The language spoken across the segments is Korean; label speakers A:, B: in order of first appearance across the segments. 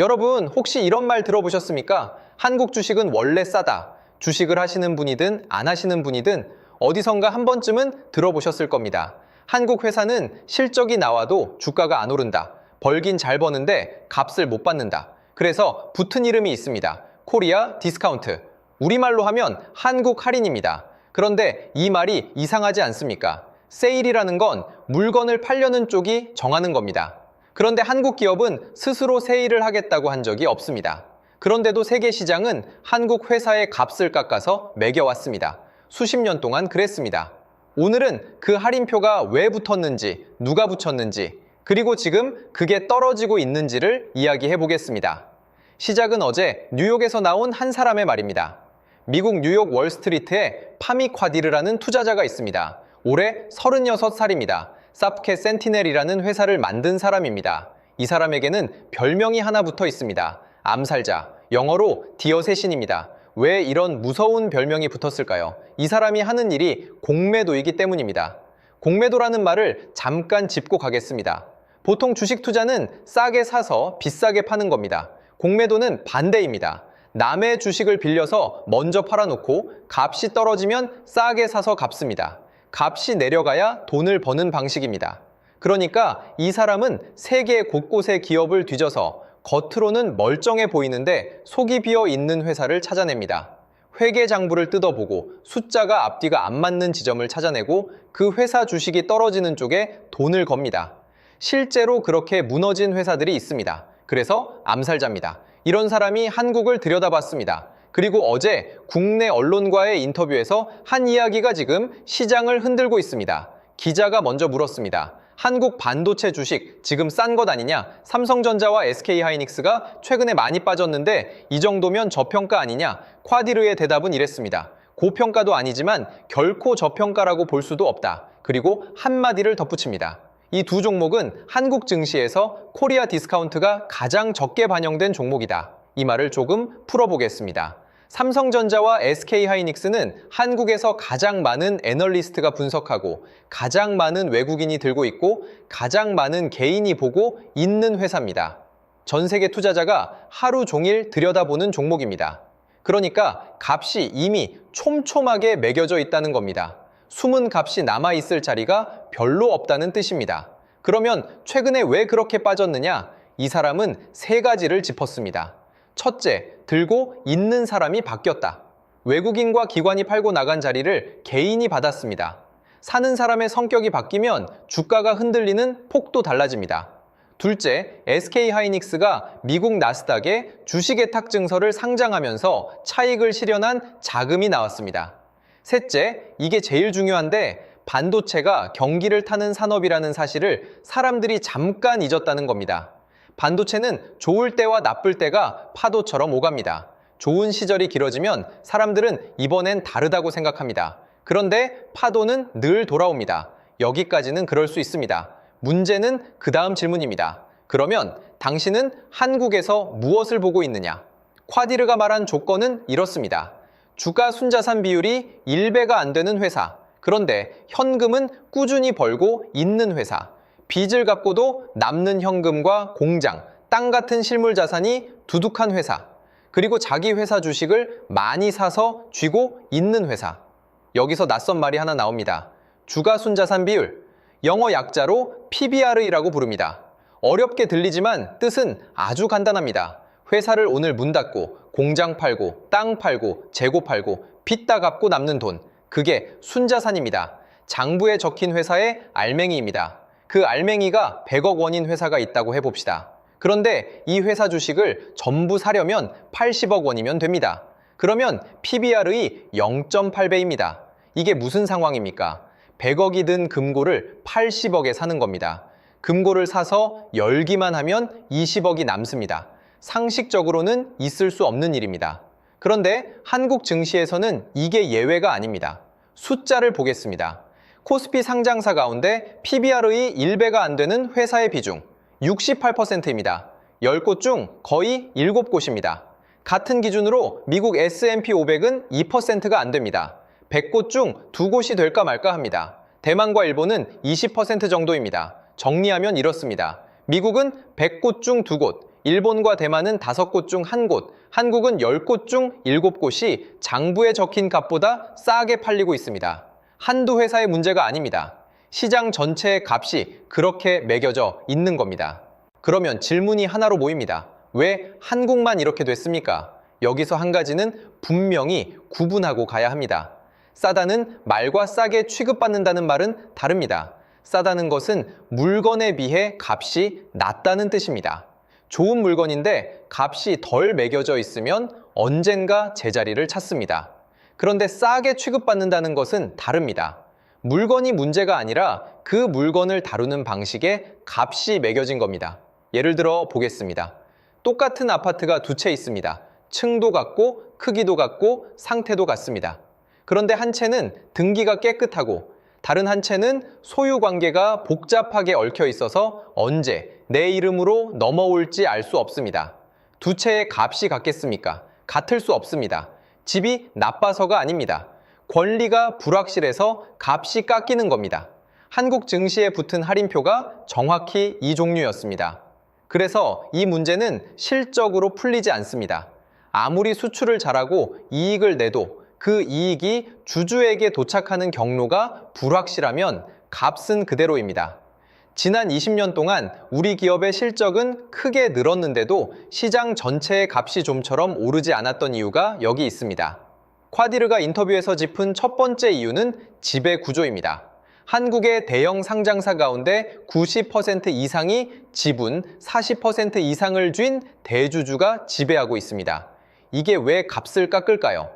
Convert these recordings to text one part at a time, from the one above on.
A: 여러분, 혹시 이런 말 들어보셨습니까? 한국 주식은 원래 싸다. 주식을 하시는 분이든 안 하시는 분이든 어디선가 한 번쯤은 들어보셨을 겁니다. 한국 회사는 실적이 나와도 주가가 안 오른다. 벌긴 잘 버는데 값을 못 받는다. 그래서 붙은 이름이 있습니다. 코리아 디스카운트. 우리말로 하면 한국 할인입니다. 그런데 이 말이 이상하지 않습니까? 세일이라는 건 물건을 팔려는 쪽이 정하는 겁니다. 그런데 한국 기업은 스스로 세일을 하겠다고 한 적이 없습니다. 그런데도 세계 시장은 한국 회사의 값을 깎아서 매겨왔습니다. 수십 년 동안 그랬습니다. 오늘은 그 할인표가 왜 붙었는지, 누가 붙였는지, 그리고 지금 그게 떨어지고 있는지를 이야기해 보겠습니다. 시작은 어제 뉴욕에서 나온 한 사람의 말입니다. 미국 뉴욕 월스트리트에 파미 콰디르라는 투자자가 있습니다. 올해 36살입니다. 사프켓 센티넬이라는 회사를 만든 사람입니다. 이 사람에게는 별명이 하나 붙어 있습니다. 암살자, 영어로 디어세신입니다. 왜 이런 무서운 별명이 붙었을까요? 이 사람이 하는 일이 공매도이기 때문입니다. 공매도라는 말을 잠깐 짚고 가겠습니다. 보통 주식 투자는 싸게 사서 비싸게 파는 겁니다. 공매도는 반대입니다. 남의 주식을 빌려서 먼저 팔아놓고 값이 떨어지면 싸게 사서 갚습니다. 값이 내려가야 돈을 버는 방식입니다. 그러니까 이 사람은 세계 곳곳의 기업을 뒤져서 겉으로는 멀쩡해 보이는데 속이 비어 있는 회사를 찾아냅니다. 회계장부를 뜯어보고 숫자가 앞뒤가 안 맞는 지점을 찾아내고 그 회사 주식이 떨어지는 쪽에 돈을 겁니다. 실제로 그렇게 무너진 회사들이 있습니다. 그래서 암살자입니다. 이런 사람이 한국을 들여다봤습니다. 그리고 어제 국내 언론과의 인터뷰에서 한 이야기가 지금 시장을 흔들고 있습니다. 기자가 먼저 물었습니다. 한국 반도체 주식 지금 싼 것 아니냐? 삼성전자와 SK하이닉스가 최근에 많이 빠졌는데 이 정도면 저평가 아니냐? 콰디르의 대답은 이랬습니다. 고평가도 아니지만 결코 저평가라고 볼 수도 없다. 그리고 한마디를 덧붙입니다. 이 두 종목은 한국 증시에서 코리아 디스카운트가 가장 적게 반영된 종목이다. 이 말을 조금 풀어보겠습니다. 삼성전자와 SK하이닉스는 한국에서 가장 많은 애널리스트가 분석하고 가장 많은 외국인이 들고 있고 가장 많은 개인이 보고 있는 회사입니다. 전 세계 투자자가 하루 종일 들여다보는 종목입니다. 그러니까 값이 이미 촘촘하게 매겨져 있다는 겁니다. 숨은 값이 남아있을 자리가 별로 없다는 뜻입니다. 그러면 최근에 왜 그렇게 빠졌느냐? 이 사람은 세 가지를 짚었습니다. 첫째, 들고 있는 사람이 바뀌었다. 외국인과 기관이 팔고 나간 자리를 개인이 받았습니다. 사는 사람의 성격이 바뀌면 주가가 흔들리는 폭도 달라집니다. 둘째, SK하이닉스가 미국 나스닥에 주식예탁 증서를 상장하면서 차익을 실현한 자금이 나왔습니다. 셋째, 이게 제일 중요한데 반도체가 경기를 타는 산업이라는 사실을 사람들이 잠깐 잊었다는 겁니다. 반도체는 좋을 때와 나쁠 때가 파도처럼 오갑니다. 좋은 시절이 길어지면 사람들은 이번엔 다르다고 생각합니다. 그런데 파도는 늘 돌아옵니다. 여기까지는 그럴 수 있습니다. 문제는 그 다음 질문입니다. 그러면 당신은 한국에서 무엇을 보고 있느냐? 콰디르가 말한 조건은 이렇습니다. 주가 순자산 비율이 1배가 안 되는 회사. 그런데 현금은 꾸준히 벌고 있는 회사. 빚을 갚고도 남는 현금과 공장, 땅 같은 실물 자산이 두둑한 회사. 그리고 자기 회사 주식을 많이 사서 쥐고 있는 회사. 여기서 낯선 말이 하나 나옵니다. 주가 순자산 비율. 영어 약자로 PBR이라고 부릅니다. 어렵게 들리지만 뜻은 아주 간단합니다. 회사를 오늘 문 닫고 공장 팔고 땅 팔고 재고 팔고 빚 다 갚고 남는 돈. 그게 순자산입니다. 장부에 적힌 회사의 알맹이입니다. 그 알맹이가 100억 원인 회사가 있다고 해봅시다. 그런데 이 회사 주식을 전부 사려면 80억 원이면 됩니다. 그러면 PBR의 0.8배입니다. 이게 무슨 상황입니까? 100억이 든 금고를 80억에 사는 겁니다. 금고를 사서 열기만 하면 20억이 남습니다. 상식적으로는 있을 수 없는 일입니다. 그런데 한국 증시에서는 이게 예외가 아닙니다. 숫자를 보겠습니다. 코스피 상장사 가운데 PBR의 1배가 안 되는 회사의 비중 68%입니다. 10곳 중 거의 7곳입니다. 같은 기준으로 미국 S&P 500은 2%가 안 됩니다. 100곳 중 2곳이 될까 말까 합니다. 대만과 일본은 20% 정도입니다. 정리하면 이렇습니다. 미국은 100곳 중 2곳, 일본과 대만은 5곳 중 1곳, 한국은 10곳 중 7곳이 장부에 적힌 값보다 싸게 팔리고 있습니다. 한두 회사의 문제가 아닙니다. 시장 전체의 값이 그렇게 매겨져 있는 겁니다. 그러면 질문이 하나로 모입니다. 왜 한국만 이렇게 됐습니까? 여기서 한 가지는 분명히 구분하고 가야 합니다. 싸다는 말과 싸게 취급받는다는 말은 다릅니다. 싸다는 것은 물건에 비해 값이 낮다는 뜻입니다. 좋은 물건인데 값이 덜 매겨져 있으면 언젠가 제자리를 찾습니다. 그런데 싸게 취급받는다는 것은 다릅니다. 물건이 문제가 아니라 그 물건을 다루는 방식에 값이 매겨진 겁니다. 예를 들어 보겠습니다. 똑같은 아파트가 2채 있습니다. 층도 같고 크기도 같고 상태도 같습니다. 그런데 한 채는 등기가 깨끗하고 다른 한 채는 소유 관계가 복잡하게 얽혀 있어서 언제 내 이름으로 넘어올지 알 수 없습니다. 2채의 값이 같겠습니까? 같을 수 없습니다. 집이 나빠서가 아닙니다. 권리가 불확실해서 값이 깎이는 겁니다. 한국 증시에 붙은 할인표가 정확히 이 종류였습니다. 그래서 이 문제는 실적으로 풀리지 않습니다. 아무리 수출을 잘하고 이익을 내도 그 이익이 주주에게 도착하는 경로가 불확실하면 값은 그대로입니다. 지난 20년 동안 우리 기업의 실적은 크게 늘었는데도 시장 전체의 값이 좀처럼 오르지 않았던 이유가 여기 있습니다. 쿼디르가 인터뷰에서 짚은 첫 번째 이유는 지배 구조입니다. 한국의 대형 상장사 가운데 90% 이상이 지분 40% 이상을 쥔 대주주가 지배하고 있습니다. 이게 왜 값을 깎을까요?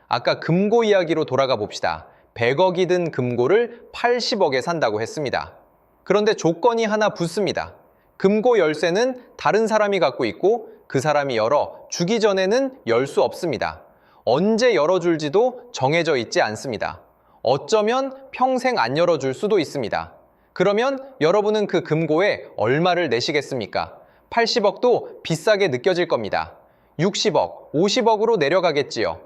A: 아까 금고 이야기로 돌아가 봅시다. 100억이 든 금고를 80억에 산다고 했습니다. 그런데 조건이 하나 붙습니다. 금고 열쇠는 다른 사람이 갖고 있고 그 사람이 열어 주기 전에는 열 수 없습니다. 언제 열어줄지도 정해져 있지 않습니다. 어쩌면 평생 안 열어줄 수도 있습니다. 그러면 여러분은 그 금고에 얼마를 내시겠습니까? 80억도 비싸게 느껴질 겁니다. 60억, 50억으로 내려가겠지요.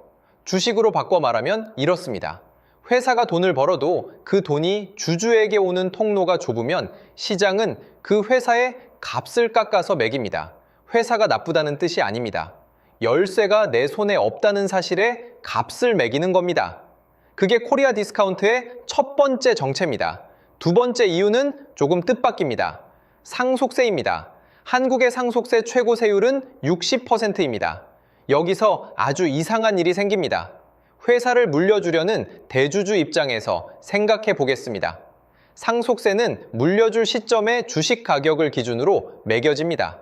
A: 주식으로 바꿔 말하면 이렇습니다. 회사가 돈을 벌어도 그 돈이 주주에게 오는 통로가 좁으면 시장은 그 회사의 값을 깎아서 매깁니다. 회사가 나쁘다는 뜻이 아닙니다. 열쇠가 내 손에 없다는 사실에 값을 매기는 겁니다. 그게 코리아 디스카운트의 첫 번째 정체입니다. 두 번째 이유는 조금 뜻밖입니다. 상속세입니다. 한국의 상속세 최고 세율은 60%입니다. 여기서 아주 이상한 일이 생깁니다. 회사를 물려주려는 대주주 입장에서 생각해 보겠습니다. 상속세는 물려줄 시점의 주식 가격을 기준으로 매겨집니다.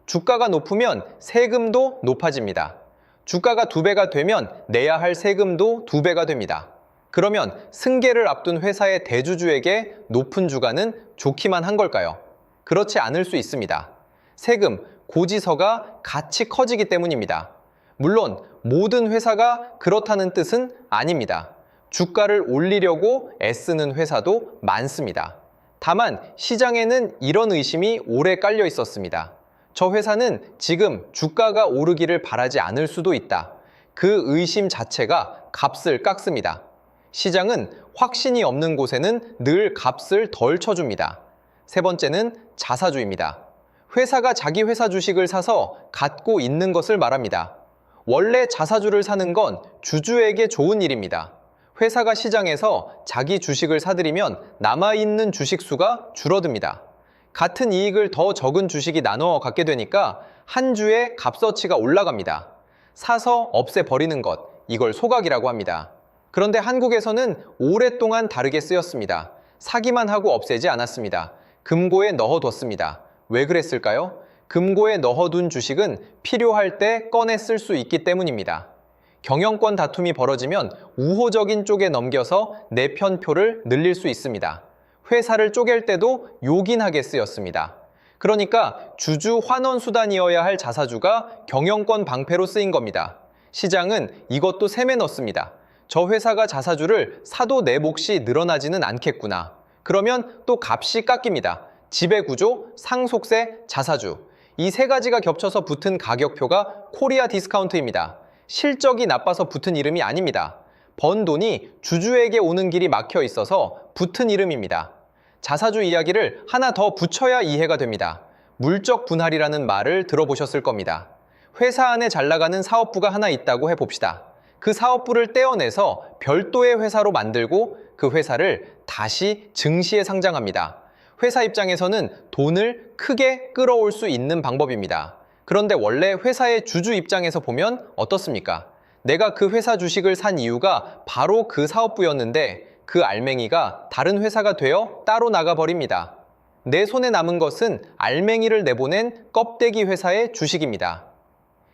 A: 주가가 높으면 세금도 높아집니다. 주가가 2배가 되면 내야 할 세금도 2배가 됩니다. 그러면 승계를 앞둔 회사의 대주주에게 높은 주가는 좋기만 한 걸까요? 그렇지 않을 수 있습니다. 세금, 고지서가 같이 커지기 때문입니다. 물론 모든 회사가 그렇다는 뜻은 아닙니다. 주가를 올리려고 애쓰는 회사도 많습니다. 다만 시장에는 이런 의심이 오래 깔려 있었습니다. 저 회사는 지금 주가가 오르기를 바라지 않을 수도 있다. 그 의심 자체가 값을 깎습니다. 시장은 확신이 없는 곳에는 늘 값을 덜 쳐줍니다. 세 번째는 자사주입니다. 회사가 자기 회사 주식을 사서 갖고 있는 것을 말합니다. 원래 자사주를 사는 건 주주에게 좋은 일입니다. 회사가 시장에서 자기 주식을 사들이면 남아있는 주식 수가 줄어듭니다. 같은 이익을 더 적은 주식이 나눠 갖게 되니까 한 주의 값어치가 올라갑니다. 사서 없애버리는 것, 이걸 소각이라고 합니다. 그런데 한국에서는 오랫동안 다르게 쓰였습니다. 사기만 하고 없애지 않았습니다. 금고에 넣어뒀습니다. 왜 그랬을까요? 금고에 넣어둔 주식은 필요할 때 꺼내 쓸 수 있기 때문입니다. 경영권 다툼이 벌어지면 우호적인 쪽에 넘겨서 내 편 표를 늘릴 수 있습니다. 회사를 쪼갤 때도 요긴하게 쓰였습니다. 그러니까 주주 환원 수단이어야 할 자사주가 경영권 방패로 쓰인 겁니다. 시장은 이것도 셈에 넣습니다. 저 회사가 자사주를 사도 내 몫이 늘어나지는 않겠구나. 그러면 또 값이 깎입니다. 지배구조, 상속세, 자사주. 이 세 가지가 겹쳐서 붙은 가격표가 코리아 디스카운트입니다. 실적이 나빠서 붙은 이름이 아닙니다. 번 돈이 주주에게 오는 길이 막혀 있어서 붙은 이름입니다. 자사주 이야기를 하나 더 붙여야 이해가 됩니다. 물적 분할이라는 말을 들어보셨을 겁니다. 회사 안에 잘 나가는 사업부가 하나 있다고 해봅시다. 그 사업부를 떼어내서 별도의 회사로 만들고 그 회사를 다시 증시에 상장합니다. 회사 입장에서는 돈을 크게 끌어올 수 있는 방법입니다. 그런데 원래 회사의 주주 입장에서 보면 어떻습니까? 내가 그 회사 주식을 산 이유가 바로 그 사업부였는데 그 알맹이가 다른 회사가 되어 따로 나가버립니다. 내 손에 남은 것은 알맹이를 내보낸 껍데기 회사의 주식입니다.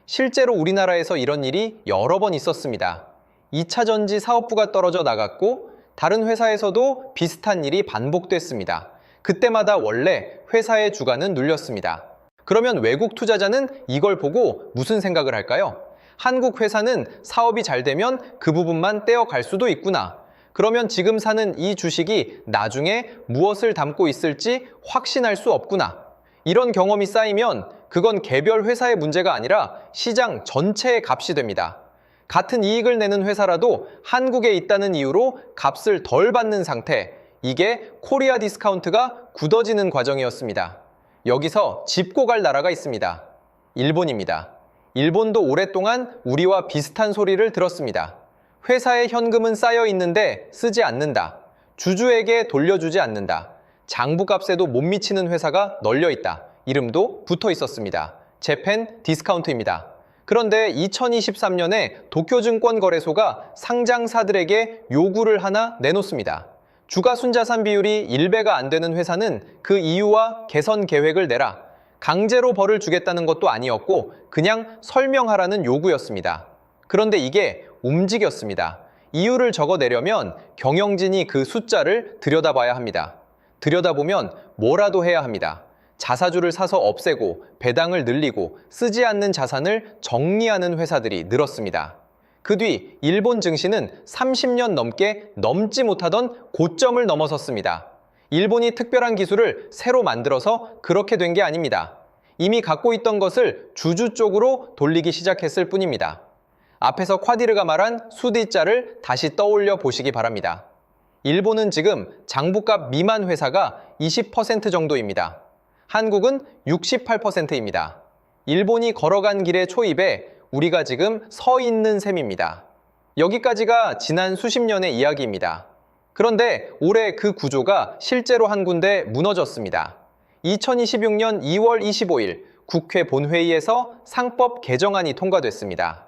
A: 실제로 우리나라에서 이런 일이 여러 번 있었습니다. 2차 전지 사업부가 떨어져 나갔고 다른 회사에서도 비슷한 일이 반복됐습니다. 그때마다 원래 회사의 주가는 눌렸습니다. 그러면 외국 투자자는 이걸 보고 무슨 생각을 할까요? 한국 회사는 사업이 잘 되면 그 부분만 떼어갈 수도 있구나. 그러면 지금 사는 이 주식이 나중에 무엇을 담고 있을지 확신할 수 없구나. 이런 경험이 쌓이면 그건 개별 회사의 문제가 아니라 시장 전체의 값이 됩니다. 같은 이익을 내는 회사라도 한국에 있다는 이유로 값을 덜 받는 상태, 이게 코리아 디스카운트가 굳어지는 과정이었습니다. 여기서 짚고 갈 나라가 있습니다. 일본입니다. 일본도 오랫동안 우리와 비슷한 소리를 들었습니다. 회사에 현금은 쌓여 있는데 쓰지 않는다. 주주에게 돌려주지 않는다. 장부값에도 못 미치는 회사가 널려 있다. 이름도 붙어 있었습니다. 재팬 디스카운트입니다. 그런데 2023년에 도쿄증권거래소가 상장사들에게 요구를 하나 내놓습니다. 주가순자산 비율이 1배가 안 되는 회사는 그 이유와 개선 계획을 내라. 강제로 벌을 주겠다는 것도 아니었고 그냥 설명하라는 요구였습니다. 그런데 이게 움직였습니다. 이유를 적어내려면 경영진이 그 숫자를 들여다봐야 합니다. 들여다보면 뭐라도 해야 합니다. 자사주를 사서 없애고 배당을 늘리고 쓰지 않는 자산을 정리하는 회사들이 늘었습니다. 그 뒤 일본 증시는 30년 넘게 넘지 못하던 고점을 넘어섰습니다. 일본이 특별한 기술을 새로 만들어서 그렇게 된 게 아닙니다. 이미 갖고 있던 것을 주주 쪽으로 돌리기 시작했을 뿐입니다. 앞에서 콰디르가 말한 수디자를 다시 떠올려 보시기 바랍니다. 일본은 지금 장부값 미만 회사가 20% 정도입니다. 한국은 68%입니다. 일본이 걸어간 길의 초입에 우리가 지금 서 있는 셈입니다. 여기까지가 지난 수십 년의 이야기입니다. 그런데 올해 그 구조가 실제로 한 군데 무너졌습니다. 2026년 2월 25일 국회 본회의에서 상법 개정안이 통과됐습니다.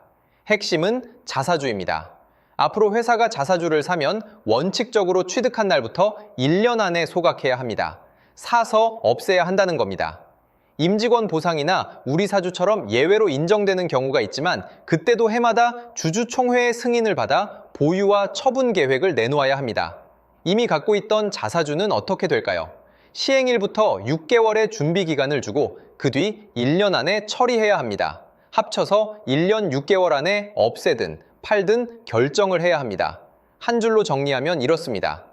A: 핵심은 자사주입니다. 앞으로 회사가 자사주를 사면 원칙적으로 취득한 날부터 1년 안에 소각해야 합니다. 사서 없애야 한다는 겁니다. 임직원 보상이나 우리사주처럼 예외로 인정되는 경우가 있지만 그때도 해마다 주주총회의 승인을 받아 보유와 처분 계획을 내놓아야 합니다. 이미 갖고 있던 자사주는 어떻게 될까요? 시행일부터 6개월의 준비 기간을 주고 그 뒤 1년 안에 처리해야 합니다. 합쳐서 1년 6개월 안에 없애든 팔든 결정을 해야 합니다. 한 줄로 정리하면 이렇습니다.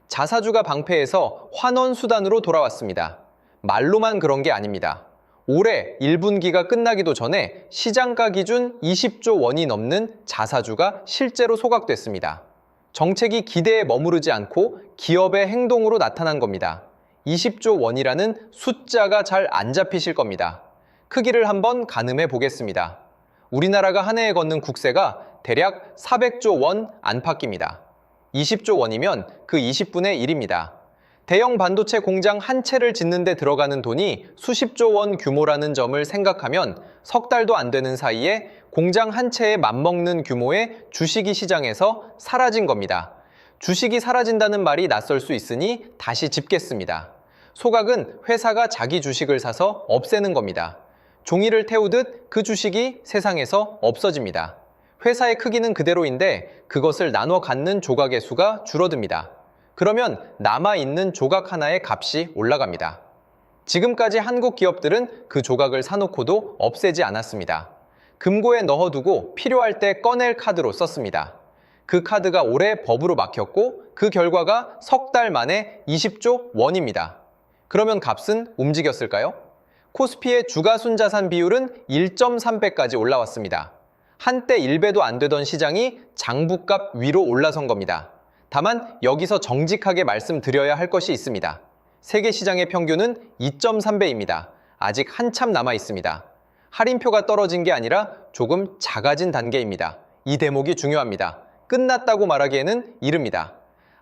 A: 자사주가 방패에서 환원수단으로 돌아왔습니다. 말로만 그런 게 아닙니다. 올해 1분기가 끝나기도 전에 시장가 기준 20조 원이 넘는 자사주가 실제로 소각됐습니다. 정책이 기대에 머무르지 않고 기업의 행동으로 나타난 겁니다. 20조 원이라는 숫자가 잘 안 잡히실 겁니다. 크기를 한번 가늠해 보겠습니다. 우리나라가 한 해에 걷는 국세가 대략 400조 원 안팎입니다. 20조 원이면 그 20분의 1입니다. 대형 반도체 공장 한 채를 짓는 데 들어가는 돈이 수십조 원 규모라는 점을 생각하면 석 달도 안 되는 사이에 공장 한 채에 맞먹는 규모의 주식이 시장에서 사라진 겁니다. 주식이 사라진다는 말이 낯설 수 있으니 다시 짚겠습니다. 소각은 회사가 자기 주식을 사서 없애는 겁니다. 종이를 태우듯 그 주식이 세상에서 없어집니다. 회사의 크기는 그대로인데 그것을 나눠 갖는 조각의 수가 줄어듭니다. 그러면 남아있는 조각 하나의 값이 올라갑니다. 지금까지 한국 기업들은 그 조각을 사놓고도 없애지 않았습니다. 금고에 넣어두고 필요할 때 꺼낼 카드로 썼습니다. 그 카드가 올해 법으로 막혔고 그 결과가 석 달 만에 20조 원입니다. 그러면 값은 움직였을까요? 코스피의 주가순자산 비율은 1.3배까지 올라왔습니다. 한때 1배도 안 되던 시장이 장부값 위로 올라선 겁니다. 다만 여기서 정직하게 말씀드려야 할 것이 있습니다. 세계 시장의 평균은 2.3배입니다. 아직 한참 남아 있습니다. 할인표가 떨어진 게 아니라 조금 작아진 단계입니다. 이 대목이 중요합니다. 끝났다고 말하기에는 이릅니다.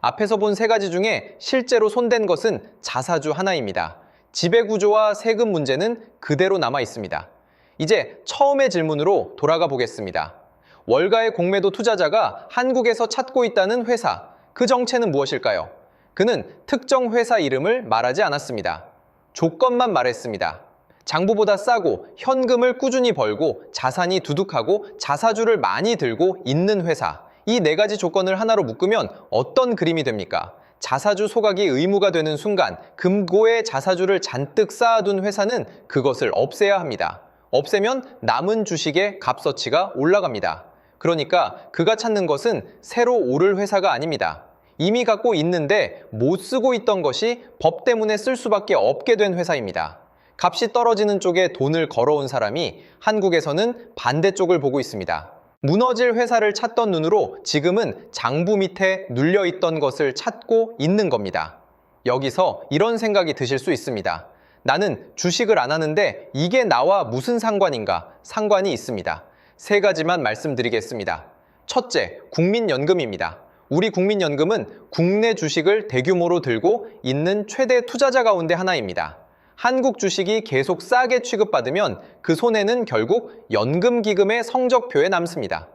A: 앞에서 본 세 가지 중에 실제로 손댄 것은 자사주 하나입니다. 지배구조와 세금 문제는 그대로 남아 있습니다. 이제 처음의 질문으로 돌아가 보겠습니다. 월가의 공매도 투자자가 한국에서 찾고 있다는 회사, 그 정체는 무엇일까요? 그는 특정 회사 이름을 말하지 않았습니다. 조건만 말했습니다. 장부보다 싸고 현금을 꾸준히 벌고 자산이 두둑하고 자사주를 많이 들고 있는 회사. 이 네 가지 조건을 하나로 묶으면 어떤 그림이 됩니까? 자사주 소각이 의무가 되는 순간 금고에 자사주를 잔뜩 쌓아둔 회사는 그것을 없애야 합니다. 없애면 남은 주식의 값어치가 올라갑니다. 그러니까 그가 찾는 것은 새로 오를 회사가 아닙니다. 이미 갖고 있는데 못 쓰고 있던 것이 법 때문에 쓸 수밖에 없게 된 회사입니다. 값이 떨어지는 쪽에 돈을 걸어온 사람이 한국에서는 반대쪽을 보고 있습니다. 무너질 회사를 찾던 눈으로 지금은 장부 밑에 눌려있던 것을 찾고 있는 겁니다. 여기서 이런 생각이 드실 수 있습니다. 나는 주식을 안 하는데 이게 나와 무슨 상관인가? 상관이 있습니다. 세 가지만 말씀드리겠습니다. 첫째, 국민연금입니다. 우리 국민연금은 국내 주식을 대규모로 들고 있는 최대 투자자 가운데 하나입니다. 한국 주식이 계속 싸게 취급받으면 그 손해는 결국 연금기금의 성적표에 남습니다.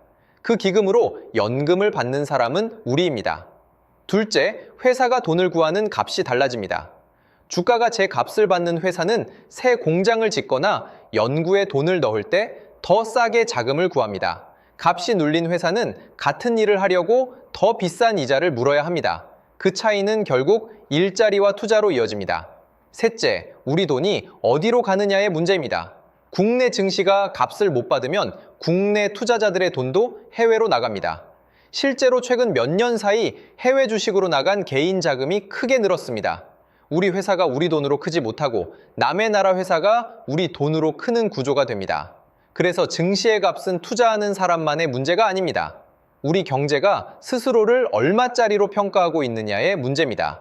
A: 그 기금으로 연금을 받는 사람은 우리입니다. 둘째, 회사가 돈을 구하는 값이 달라집니다. 주가가 제 값을 받는 회사는 새 공장을 짓거나 연구에 돈을 넣을 때 더 싸게 자금을 구합니다. 값이 눌린 회사는 같은 일을 하려고 더 비싼 이자를 물어야 합니다. 그 차이는 결국 일자리와 투자로 이어집니다. 셋째, 우리 돈이 어디로 가느냐의 문제입니다. 국내 증시가 값을 못 받으면 국내 투자자들의 돈도 해외로 나갑니다. 실제로 최근 몇 년 사이 해외 주식으로 나간 개인 자금이 크게 늘었습니다. 우리 회사가 우리 돈으로 크지 못하고 남의 나라 회사가 우리 돈으로 크는 구조가 됩니다. 그래서 증시의 값은 투자하는 사람만의 문제가 아닙니다. 우리 경제가 스스로를 얼마짜리로 평가하고 있느냐의 문제입니다.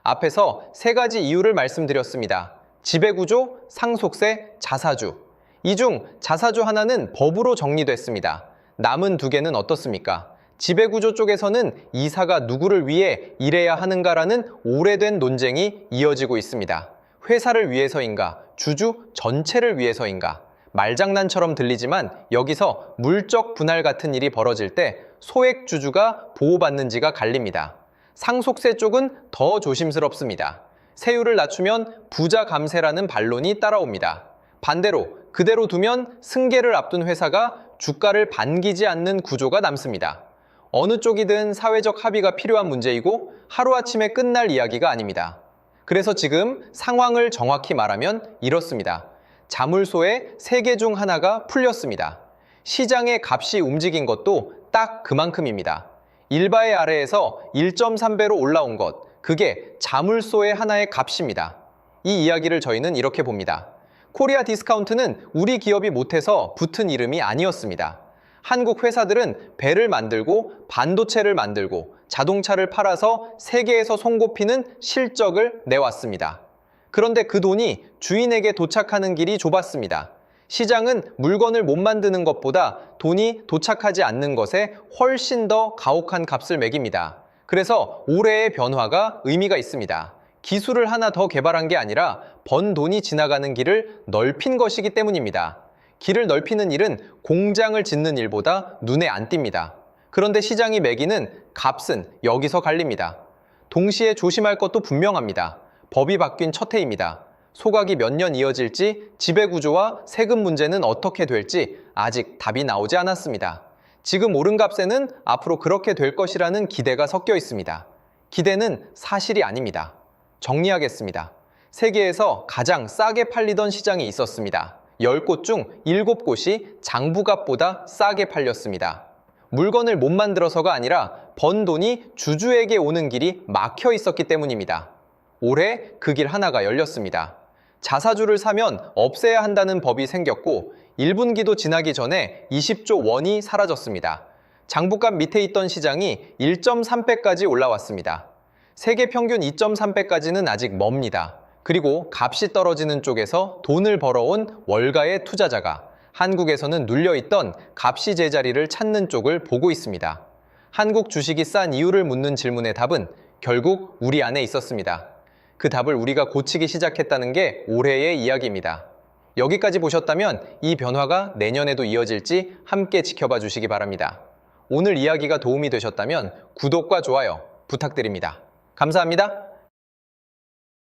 A: 앞에서 세 가지 이유를 말씀드렸습니다. 지배구조, 상속세, 자사주. 이 중 자사주 하나는 법으로 정리됐습니다. 남은 두 개는 어떻습니까? 지배구조 쪽에서는 이사가 누구를 위해 일해야 하는가라는 오래된 논쟁이 이어지고 있습니다. 회사를 위해서인가? 주주 전체를 위해서인가? 말장난처럼 들리지만 여기서 물적 분할 같은 일이 벌어질 때 소액주주가 보호받는지가 갈립니다. 상속세 쪽은 더 조심스럽습니다. 세율을 낮추면 부자 감세라는 반론이 따라옵니다. 반대로 그대로 두면 승계를 앞둔 회사가 주가를 반기지 않는 구조가 남습니다. 어느 쪽이든 사회적 합의가 필요한 문제이고 하루아침에 끝날 이야기가 아닙니다. 그래서 지금 상황을 정확히 말하면 이렇습니다. 자물쇠의 세 개 중 하나가 풀렸습니다. 시장의 값이 움직인 것도 딱 그만큼입니다. 1바의 아래에서 1.3배로 올라온 것, 그게 자물쇠의 하나의 값입니다. 이 이야기를 저희는 이렇게 봅니다. 코리아 디스카운트는 우리 기업이 못해서 붙은 이름이 아니었습니다. 한국 회사들은 배를 만들고 반도체를 만들고 자동차를 팔아서 세계에서 손꼽히는 실적을 내왔습니다. 그런데 그 돈이 주인에게 도착하는 길이 좁았습니다. 시장은 물건을 못 만드는 것보다 돈이 도착하지 않는 것에 훨씬 더 가혹한 값을 매깁니다. 그래서 올해의 변화가 의미가 있습니다. 기술을 하나 더 개발한 게 아니라 번 돈이 지나가는 길을 넓힌 것이기 때문입니다. 길을 넓히는 일은 공장을 짓는 일보다 눈에 안 띕니다. 그런데 시장이 매기는 값은 여기서 갈립니다. 동시에 조심할 것도 분명합니다. 법이 바뀐 첫 해입니다. 소각이 몇 년 이어질지, 지배구조와 세금 문제는 어떻게 될지 아직 답이 나오지 않았습니다. 지금 오른 값에는 앞으로 그렇게 될 것이라는 기대가 섞여 있습니다. 기대는 사실이 아닙니다. 정리하겠습니다. 세계에서 가장 싸게 팔리던 시장이 있었습니다. 10곳 중 7곳이 장부값보다 싸게 팔렸습니다. 물건을 못 만들어서가 아니라 번 돈이 주주에게 오는 길이 막혀 있었기 때문입니다. 올해 그 길 하나가 열렸습니다. 자사주를 사면 없애야 한다는 법이 생겼고 1분기도 지나기 전에 20조 원이 사라졌습니다. 장부값 밑에 있던 시장이 1.3배까지 올라왔습니다. 세계 평균 2.3배까지는 아직 멉니다. 그리고 값이 떨어지는 쪽에서 돈을 벌어온 월가의 투자자가 한국에서는 눌려있던 값이 제자리를 찾는 쪽을 보고 있습니다. 한국 주식이 싼 이유를 묻는 질문의 답은 결국 우리 안에 있었습니다. 그 답을 우리가 고치기 시작했다는 게 올해의 이야기입니다. 여기까지 보셨다면 이 변화가 내년에도 이어질지 함께 지켜봐 주시기 바랍니다. 오늘 이야기가 도움이 되셨다면 구독과 좋아요 부탁드립니다. 감사합니다.